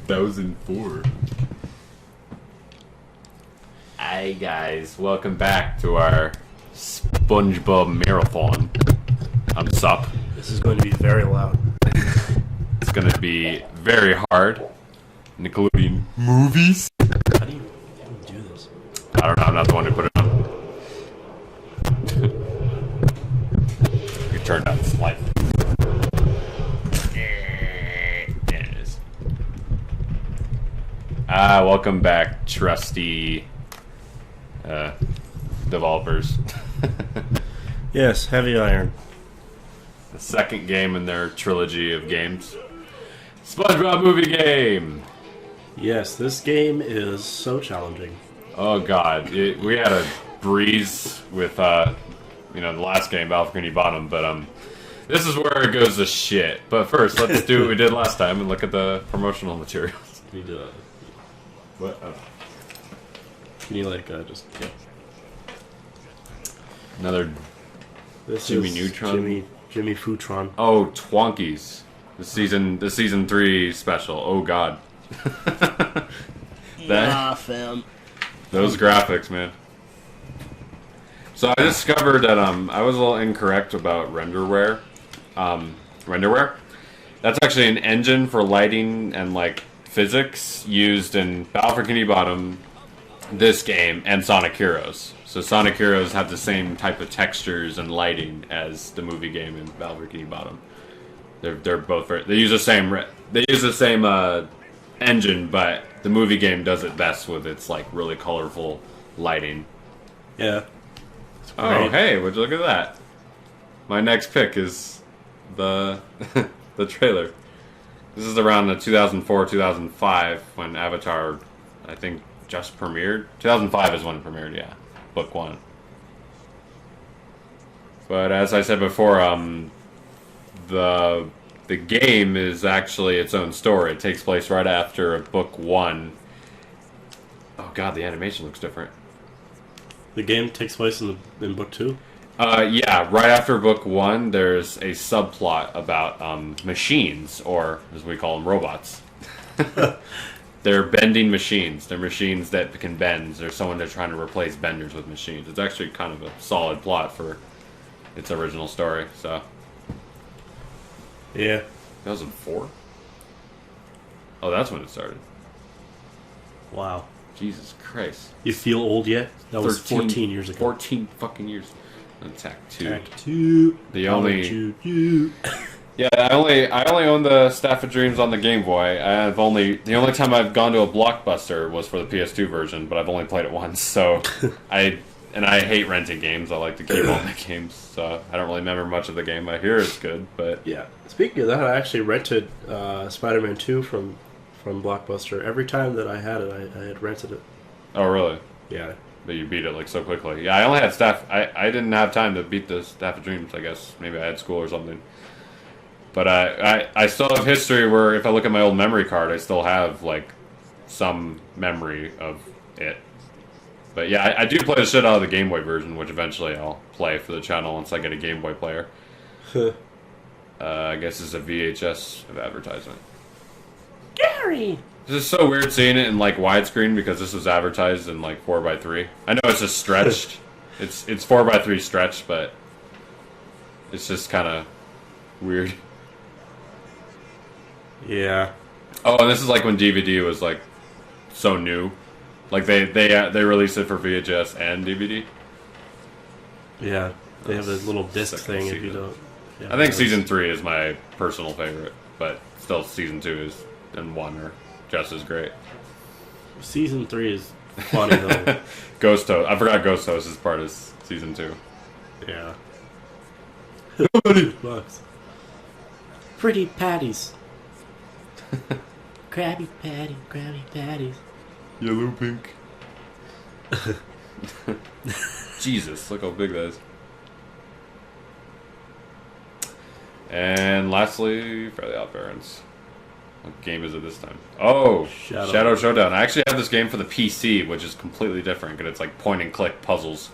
2004. Hi guys, welcome back to our Spongebob marathon. I'm Sup. This is going to be very loud. It's going to be very hard. Nickelodeon movies. How do you do this? I don't know, I'm not the one who put it on. You turn down slightly. There it is. Welcome back, trusty developers. Yes, Heavy Iron. The second game in their trilogy of games. SpongeBob movie game! Yes, this game is so challenging. Oh god, we had a breeze with, the last game, Balcony Bottom, but, this is where it goes to shit. But first, let's do what we did last time and look at the promotional materials. Can you do that? What? Oh. Can you, just... Yeah. Another This Jimmy is Neutron? Jimmy Foutron. Oh, Twonkies. The season 3 special. Oh god. Fam. Those graphics, man. So I discovered that I was a little incorrect about renderware. Renderware? That's actually an engine for lighting and physics used in Battle for Bikini Bottom, this game, and Sonic Heroes. So Sonic Heroes have the same type of textures and lighting as the movie game in Battle for Bikini Bottom. They're both they use the same engine, but the movie game does it best with its really colorful lighting. Yeah. Oh, hey, would you look at that? My next pick is the the trailer. This is around the 2004-2005 when Avatar, I think, just premiered. 2005 is when it premiered, yeah. Book 1. But as I said before, the game is actually its own story. It takes place right after Book 1. Oh god, the animation looks different. The game takes place in Book 2? Yeah, right after Book 1, there's a subplot about machines, or as we call them, robots. They're bending machines. They're machines that can bend. There's someone they're trying to replace benders with machines. It's actually kind of a solid plot for its original story, so... Yeah. 2004? Oh, that's when it started. Wow. Jesus Christ. You feel old yet? That was 14 years ago. 14 fucking years. Attack 2. Attack 2. The only... Yeah, I only own the Staff of Dreams on the Game Boy. The only time I've gone to a Blockbuster was for the PS2 version, but I've only played it once, so... I hate renting games. I like to keep all my games, so I don't really remember much of the game. I hear it's good, but... Yeah. Speaking of that, I actually rented Spider-Man 2 from Blockbuster. Every time that I had it, I had rented it. Oh, really? Yeah. But you beat it so quickly. Yeah, I only had Staff... I didn't have time to beat the Staff of Dreams, I guess. Maybe I had school or something. But I still have history where if I look at my old memory card, I still have, some memory of it. But yeah, I do play the shit out of the Game Boy version, which eventually I'll play for the channel once I get a Game Boy player. I guess it's a VHS of advertisement. Gary! This is so weird seeing it in widescreen because this was advertised in 4:3. I know it's just stretched. it's 4:3 stretched, but it's just kind of weird. Yeah. Oh, and this is when DVD was so new. They released it for VHS and DVD. Yeah. They have a little disc Second thing if season. you don't... Yeah, I think season 3 is my personal favorite, but still season 2 and 1 are just as great. Season 3 is funny though. Ghost Host. I forgot Ghost Host is part of season 2. Yeah. Nobody bucks. Pretty patties. Krabby patties. Yellow pink. Jesus, look how big that is. And lastly, Fairly Odd Parents. What game is it this time? Oh, Shadow Showdown. I actually have this game for the PC, which is completely different, because it's point and click puzzles.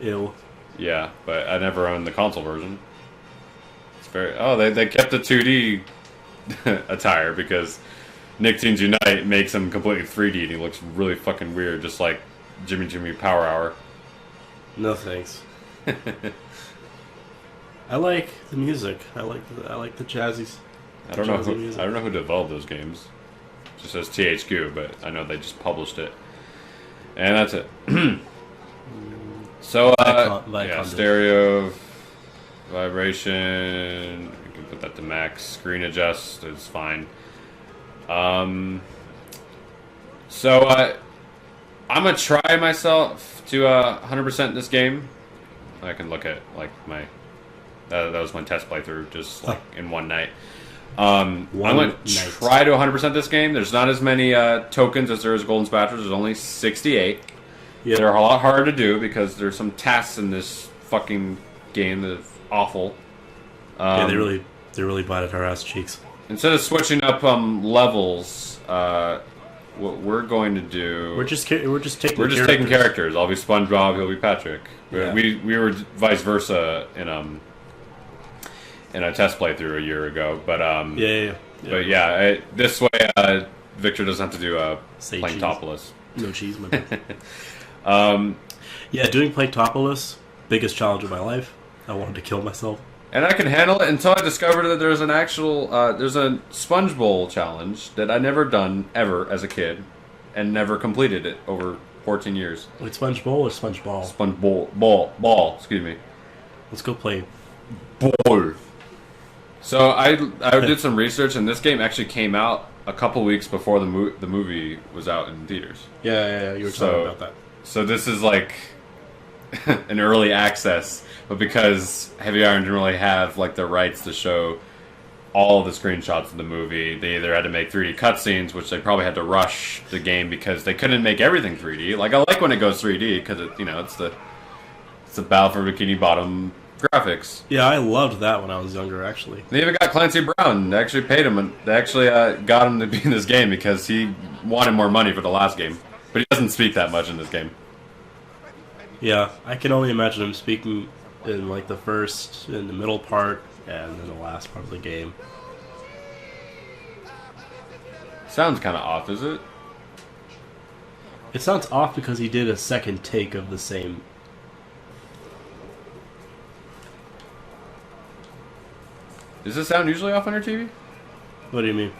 Ew. Yeah, but I never owned the console version. It's very... Oh, they kept the 2D attire, because Nicktoons Unite makes him completely 3D and he looks really fucking weird, just like Jimmy Power Hour. No thanks. I like the music. I like the jazzy. I don't know who developed those games. It just says THQ, but I know they just published it. And that's it. So yeah, stereo, vibration. You can put that to max. Screen adjust is fine. So I'm gonna try myself to 100% this game. I can look at like my that was my test playthrough just like in one night. I'm gonna try to 100% this game. There's not as many tokens as there is Golden Spatchers. There's only 68. Yep. They're a lot harder to do because there's some tasks in this fucking game that are awful. Yeah, they really bite at our ass cheeks. Instead of switching up levels, what we're going to do... We're just taking characters. I'll be SpongeBob, he'll be Patrick. Yeah. We were vice versa in a test playthrough a year ago, but but yeah, this way Victor doesn't have to do Planktopolis. No cheese, my bad. Yeah, doing Planktopolis, biggest challenge of my life. I wanted to kill myself. And I can handle it until I discovered that there's an actual, there's a Sponge Bowl challenge that I never done ever as a kid, and never completed it over 14 years. Wait, Sponge Bowl or Sponge Ball? Sponge Ball, excuse me. Let's go play Ball. So I did some research, and this game actually came out a couple weeks before the movie was out in theaters. Yeah, you were talking about that. So this is like an early access, but because Heavy Iron didn't really have like the rights to show all of the screenshots of the movie, they either had to make 3D cutscenes, which they probably had to rush the game because they couldn't make everything 3D. Like I like when it goes 3D because it's the Battle for Bikini Bottom graphics. Yeah, I loved that when I was younger, actually. They even got Clancy Brown. They actually paid him, and they actually got him to be in this game because he wanted more money for the last game. But he doesn't speak that much in this game. Yeah, I can only imagine him speaking in like in the middle part, and then the last part of the game. Sounds kind of off, is it? It sounds off because he did a second take of the same. Does this sound usually off on your TV? What do you mean?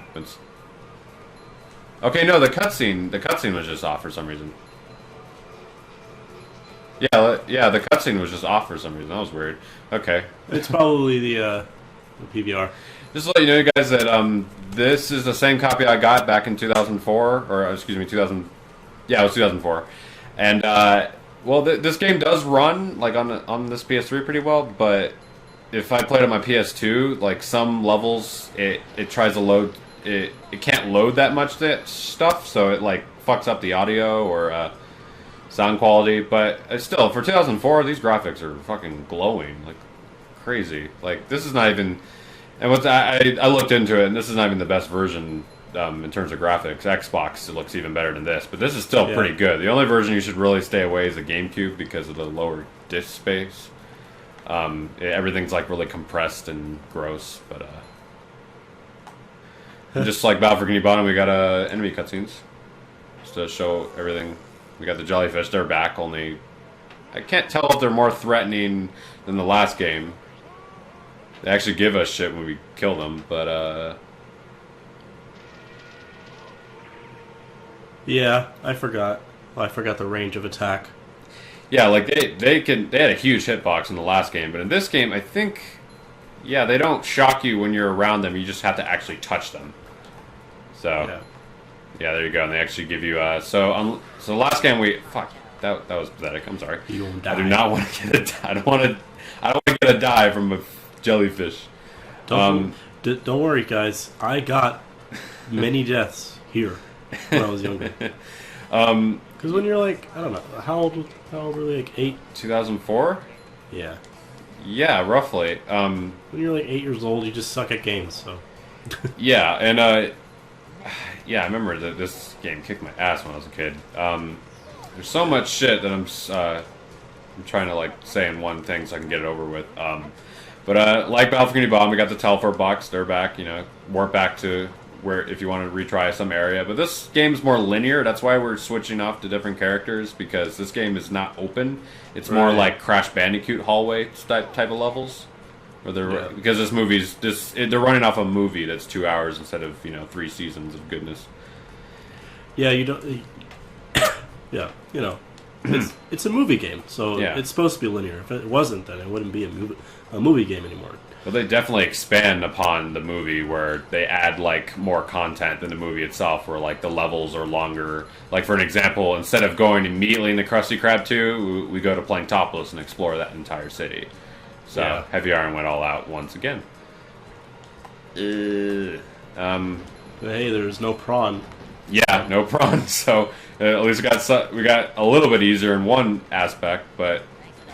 Okay, no, the cutscene was just off for some reason. Yeah, the cutscene was just off for some reason. That was weird. Okay. It's probably the PVR. Just to let you know, guys, that this is the same copy I got back in 2004, or excuse me, 2000. Yeah, it was 2004. And well, this game does run like on this PS3 pretty well, but if I played on my PS2, like some levels, it tries to load. It can't load that much stuff, so it like fucks up the audio or sound quality. But still, for 2004, these graphics are fucking glowing, like crazy. Like this is not even. And what I looked into it, and this is not even the best version in terms of graphics. Xbox, it looks even better than this, but this is still pretty good. The only version you should really stay away is the GameCube because of the lower disk space. Everything's like really compressed and gross, but just like Battle for Bikini Bottom, we got enemy cutscenes just to show everything. We got the jellyfish; they're back. Only I can't tell if they're more threatening than the last game. They actually give us shit when we kill them, but yeah, I forgot. Well, I forgot the range of attack. Yeah, like they had a huge hitbox in the last game, but in this game, I think, yeah, they don't shock you when you're around them. You just have to actually touch them. So, yeah, there you go. And they actually give you so the last game that was pathetic. I'm sorry. You won't die. I do not want to get I don't want to get a die from a jellyfish. Don't worry, guys. I got many deaths here when I was younger. Because when you're like, I don't know, how old were you, like 8? 2004? Yeah. Yeah, roughly. When you're like 8 years old, you just suck at games, so. Yeah, and yeah, I remember that this game kicked my ass when I was a kid. There's so much shit that I'm trying to like say in one thing so I can get it over with. But like Battle for Bikini Bottom, we got the teleport box. They're back. Warp back to where if you want to retry some area. But this game's more linear. That's why we're switching off to different characters, because this game is not open. It's more like Crash Bandicoot hallway type of levels. Or because this movie's they're running off a movie that's 2 hours instead of 3 seasons of goodness. Yeah, you don't. Yeah, it's a movie game, so it's supposed to be linear. If it wasn't, then it wouldn't be a movie game anymore. Well, they definitely expand upon the movie where they add more content than the movie itself, where the levels are longer. Like for an example, instead of going immediately into Krusty Krab 2, we go to playing Topless and explore that entire city. So Heavy Iron went all out once again. But hey, there's no prawn. Yeah, no prawn. So at least we got a little bit easier in one aspect, but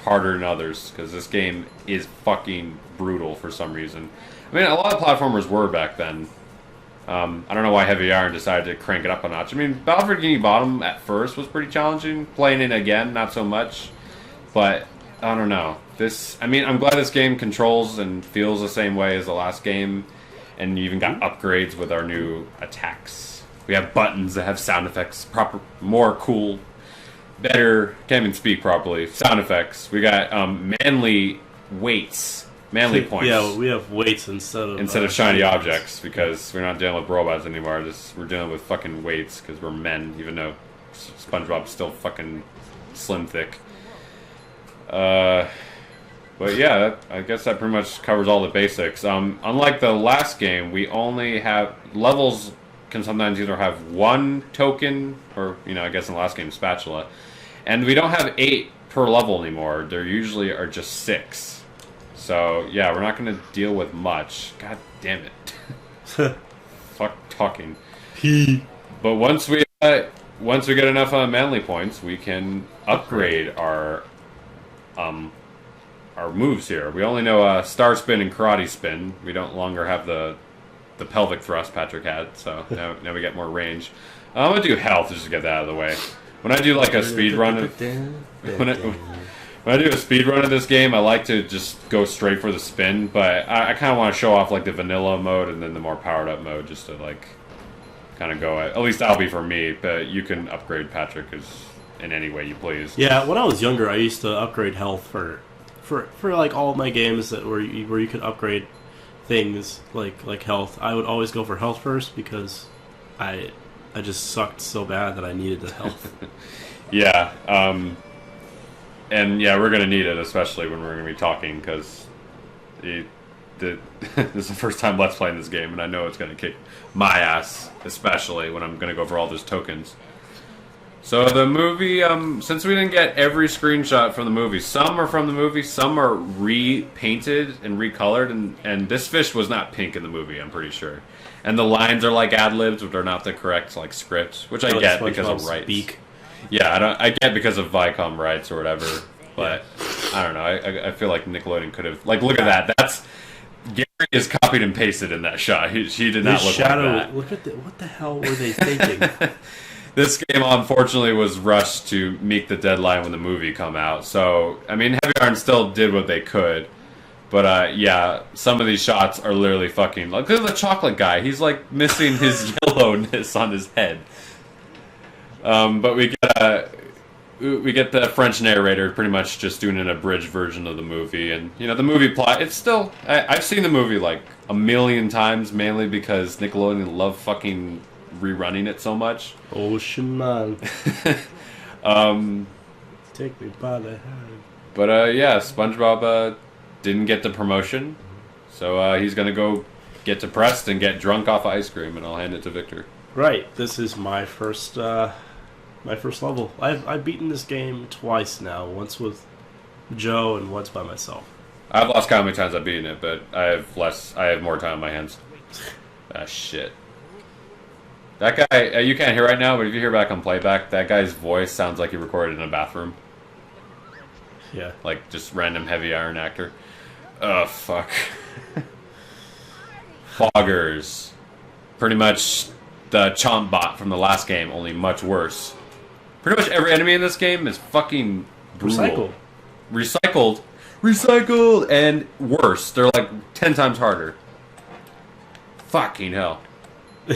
harder in others, because this game is fucking brutal for some reason. I mean, a lot of platformers were back then. I don't know why Heavy Iron decided to crank it up a notch. I mean, Battle for Bikini Bottom at first was pretty challenging. Playing it again, not so much. But I don't know. I'm glad this game controls and feels the same way as the last game, and you even got upgrades with our new attacks. We have buttons that have sound effects, more cool, better, can't even speak properly, sound effects. We got manly weights, manly points. Yeah, we have weights instead of shiny objects, because we're not dealing with robots anymore. We're dealing with fucking weights, because we're men, even though SpongeBob's still fucking slim thick. But yeah, I guess that pretty much covers all the basics. Unlike the last game, we only have levels. Can sometimes either have one token, or I guess in the last game, spatula, and we don't have 8 per level anymore. There usually are just 6. So yeah, we're not going to deal with much. God damn it! Fuck talking. But once we get enough manly points, we can upgrade our moves here. We only know Star Spin and Karate Spin. We don't longer have the pelvic thrust Patrick had, so now we get more range. I'm gonna do health just to get that out of the way. When I do a speed run, when I do a speed run of this game, I like to just go straight for the spin. But I kind of want to show off the vanilla mode and then the more powered up mode, just to kind of go. At least that'll be for me. But you can upgrade Patrick in any way you please. Yeah, when I was younger, I used to upgrade health for all of my games where you could upgrade things like health. I would always go for health first, because I just sucked so bad that I needed the health. Yeah, and yeah, we're gonna need it, especially when we're gonna be talking, because this is the first time Let's playing this game, and I know it's gonna kick my ass, especially when I'm gonna go for all those tokens. So the movie, since we didn't get every screenshot from the movie, some are from the movie, some are repainted and recolored, and this fish was not pink in the movie, I'm pretty sure. And the lines are ad-libs, which are not the correct script, which I get because of rights. Beak. Yeah, I get because of Viacom rights or whatever, but I don't know. I feel like Nickelodeon could have look at that. That's Gary is copied and pasted in that shot. He did not look like that. Look at what the hell were they thinking? This game, unfortunately, was rushed to meet the deadline when the movie come out. So, I mean, Heavy Iron still did what they could. But, yeah, some of these shots are literally fucking... Look at the chocolate guy. He's, missing his yellowness on his head. But we get the French narrator pretty much just doing an abridged version of the movie. And, the movie plot, it's still... I've seen the movie, a million times, mainly because Nickelodeon love fucking... rerunning it so much. Ocean Man. Take me by the hand. But yeah, SpongeBob didn't get the promotion, so he's gonna go get depressed and get drunk off ice cream, and I'll hand it to Victor. Right. This is my first level. I've beaten this game twice now. Once with Joe and once by myself. I've lost count how many times I've beaten it, but I have more time on my hands. Ah, shit. That guy, you can't hear right now, but if you hear back on playback, that guy's voice sounds like he recorded in a bathroom. Yeah. Just random Heavy Iron actor. Oh, fuck. Foggers. Pretty much the Chomp Bot from the last game, only much worse. Pretty much every enemy in this game is fucking brutal. Recycled, and worse. They're 10 times harder. Fucking hell.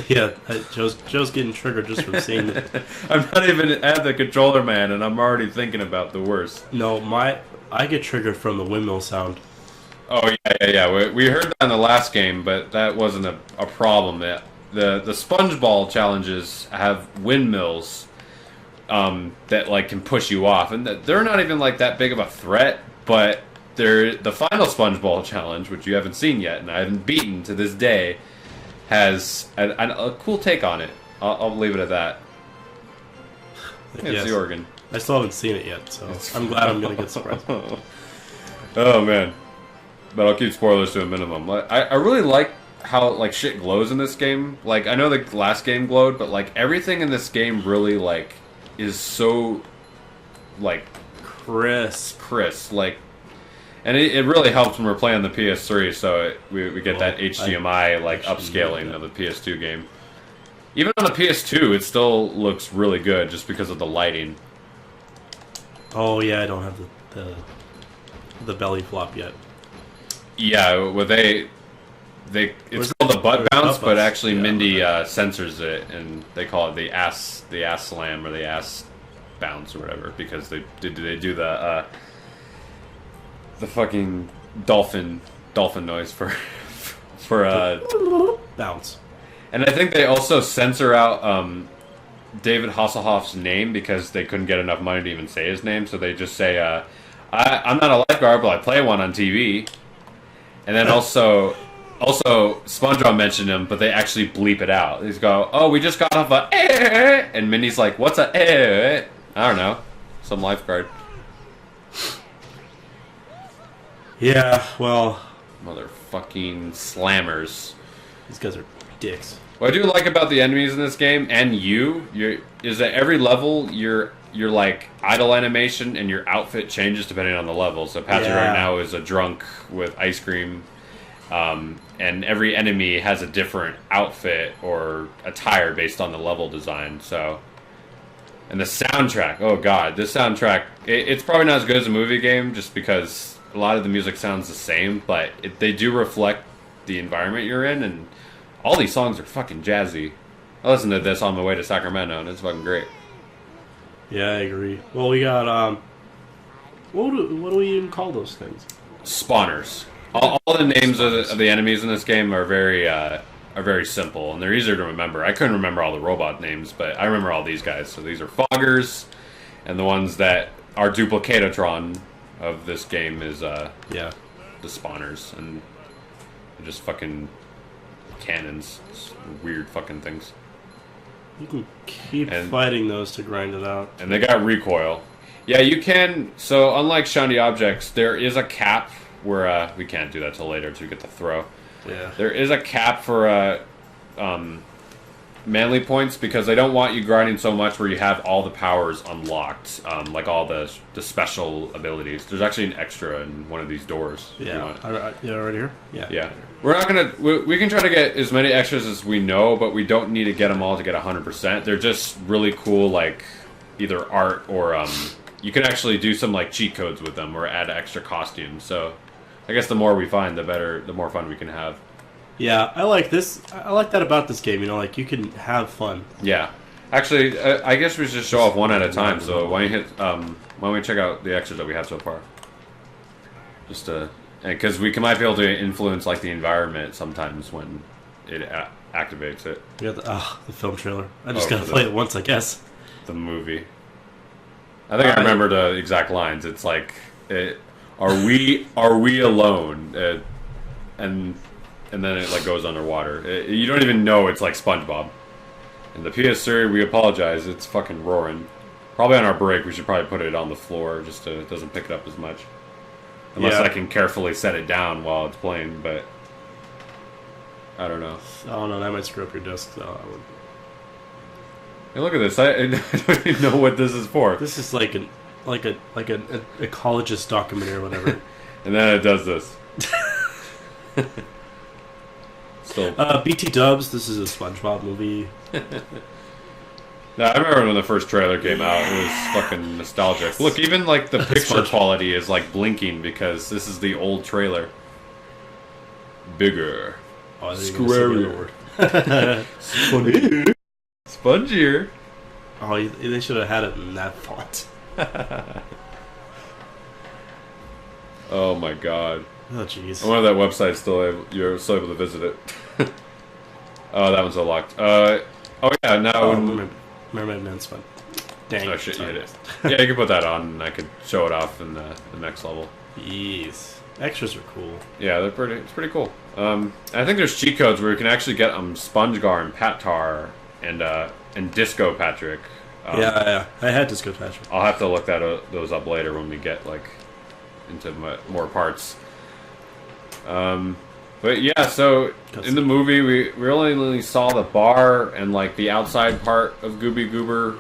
Yeah, Joe's getting triggered just from seeing it. I'm not even at the controller, man, and I'm already thinking about the worst. No, I get triggered from the windmill sound. Oh yeah. We heard that in the last game, but that wasn't a problem. The SpongeBob challenges have windmills that like can push you off, and they're not even like that big of a threat. But the final SpongeBob challenge, which you haven't seen yet, and I haven't beaten to this day, has a cool take on it. I'll leave it at that. It's Yes. the organ. I still haven't seen it yet, so I'm glad I'm gonna get surprised. Oh man, but I'll keep spoilers to a minimum. I really like how like shit glows in this game. Like I know the last game glowed, but like everything in this game really like is so like crisp. Like, and it really helps when we're playing the PS3. So we get that HDMI like upscaling of the PS2 game. Even on the PS2, it still looks really good just because of the lighting. Oh yeah, I don't have the belly flop yet. Yeah, well it's called the butt bounce, but actually Mindy censors it, and they call it the ass slam or the ass bounce or whatever, because they do the fucking dolphin noise for bounce. And I think they also censor out David Hasselhoff's name because they couldn't get enough money to even say his name, so they just say, I'm not a lifeguard, but I play one on TV. And then also SpongeBob mentioned him, but they actually bleep it out. They go, oh, we just got off a and Minnie's like, what's a I don't know. Some lifeguard. Yeah, well... Motherfucking slammers. These guys are dicks. What I do like about the enemies in this game, and is that every level you're like idle animation and your outfit changes depending on the level. So Patrick right now is a drunk with ice cream, and every enemy has a different outfit or attire based on the level design. So, and the soundtrack, oh god, this soundtrack, it's probably not as good as a movie game just because a lot of the music sounds the same, but they do reflect the environment you're in, and all these songs are fucking jazzy. I listened to this on my way to Sacramento, and it's fucking great. Yeah, I agree. Well, we got, what do we even call those things? Spawners. All the names of the enemies in this game are very simple, and they're easier to remember. I couldn't remember all the robot names, but I remember all these guys. So these are foggers, and the ones that are duplicatatron of this game is the spawners, and they're just fucking cannons. It's weird fucking things. You can keep fighting those to grind it out. And they got recoil. Yeah, you can. So unlike shiny objects, there is a cap where we can't do that till later to get the throw. Yeah. There is a cap for manly points because they don't want you grinding so much where you have all the powers unlocked, like all the special abilities. There's actually an extra in one of these doors. Yeah. Right here? Yeah. Yeah. We're not gonna. We can try to get as many extras as we know, but we don't need to get them all to get 100%. They're just really cool, like either art or you can actually do some like cheat codes with them or add extra costumes. So I guess the more we find, the better, the more fun we can have. Yeah, I like this. I like that about this game. You know, like you can have fun. Yeah. Actually, I guess we should just show off one at a time. So why don't you why don't we check out the extras that we have so far? Just because we might be able to influence like the environment sometimes when it activates it. We got the film trailer. I just gotta play it once, I guess. The movie. I think I remember the exact lines. It's like, "Are we alone?" And then it like goes underwater. You don't even know it's like SpongeBob. And the PS3, we apologize. It's fucking roaring. Probably on our break, we should probably put it on the floor just so it doesn't pick it up as much. Unless I can carefully set it down while it's playing, but I don't know. Oh no, that might screw up your disc. So I would... Hey, look at this! I don't even know what this is for. This is like an ecologist documentary or whatever. And then it does this. Still. BT Dubs. This is a SpongeBob movie. No, I remember when the first trailer came out. It was fucking nostalgic. Look, even like the picture quality is like blinking because this is the old trailer. Bigger, scarier. Spongier. Oh, they should have had it in that font. Oh my god. Oh jeez. I wonder if that website's you're still able to visit it. Oh, that one's unlocked. Oh yeah, now Mermaid Man's fun. Dang. Oh shit, you hit it. Yeah, you can put that on, and I could show it off in the next level. Yes. Extras are cool. Yeah, it's pretty cool. I think there's cheat codes where you can actually get Spongegar and Patar and Disco Patrick. Yeah, I had Disco Patrick. I'll have to look those up later when we get into more parts. But yeah, so in the movie we only saw the bar and the outside part of Gooby Goober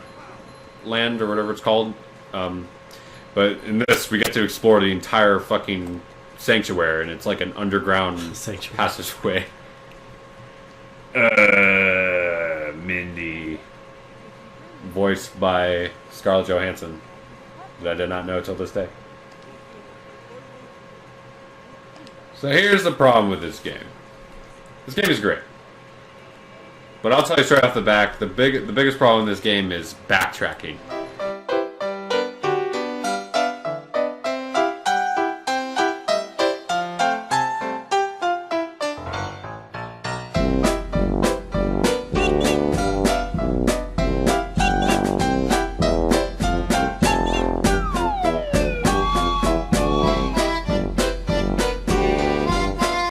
Land or whatever it's called. But in this we get to explore the entire fucking sanctuary, and it's like an underground passageway. Mindy, voiced by Scarlett Johansson, that I did not know till this day. So here's the problem with this game. This game is great, but I'll tell you straight off the back, the biggest problem in this game is backtracking.